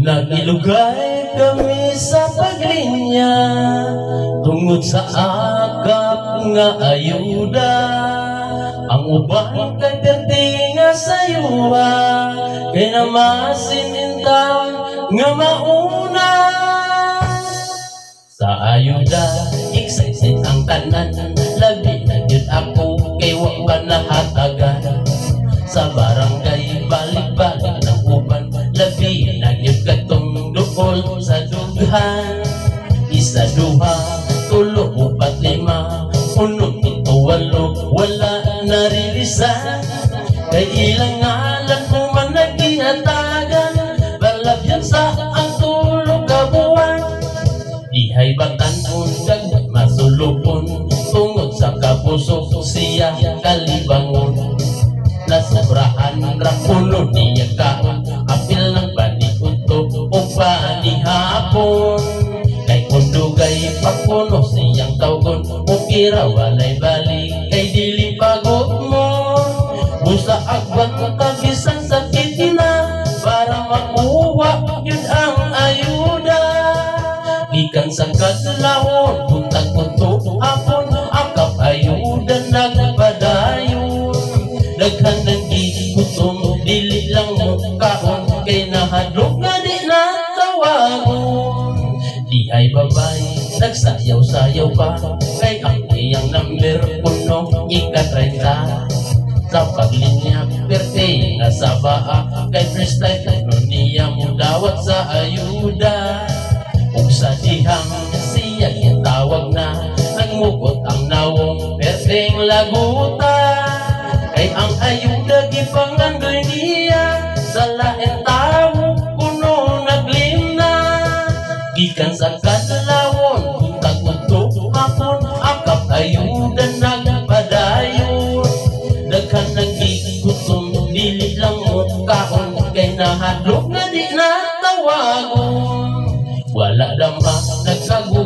Nagilugay kami sa paglinya tungod sa agap nga ayuda. Ang uban kay perti nga sayuha, kay namasinintaw nga mauna. Sa ayuda excited ang tanan, labi na yun ako kay wala nahatagan. Sa barangay balik-balik ng uban, labi na yun katong dukol sa dughan. Isa, duha, tulo, upat, lima, uno, ito, walo, wala narilisan. Kay ilang ngalan ko man nagihatagan, balabyan sa ang tulog kabuwan. Dihay batan undag masulupon, tungod sa kabusok siya kalibangon. Nasobrahan rapuno niya kaon, apil ng banikunto o panihapon. Kay kundugay papuno siyang tawgon, ukira walay balik kay dili pagod mo. Busa agwat kabisan sakit na, para makuha yun ang ayuda. Ikan sa kadlawon, buntag punto hapon, akap ayuda nagpadayon. Daghan ng ikutom, dili lang mukhaon, kay nahadlok nga di natawagon. Di ay babay, nagsayaw-sayaw pa, kay ang iyang number puno, ika-30. Sa paglinya, perte nga sa baa, kay freestyle, no niya mo dawat sa ayuda. Ug sa dihang siya itawag na, nagmugot ang nawong perteng laguta. Kay ang ayuda gipangandoy niya, sa laing tao kuno naglimna. Gikan sa kadlawon, buntag udto hapon, akap ayuda nagpadayon. Daghan ng ikutom, dili lang mukhaon, kay nahadlok nga di natawagon. Wala dama nagsagot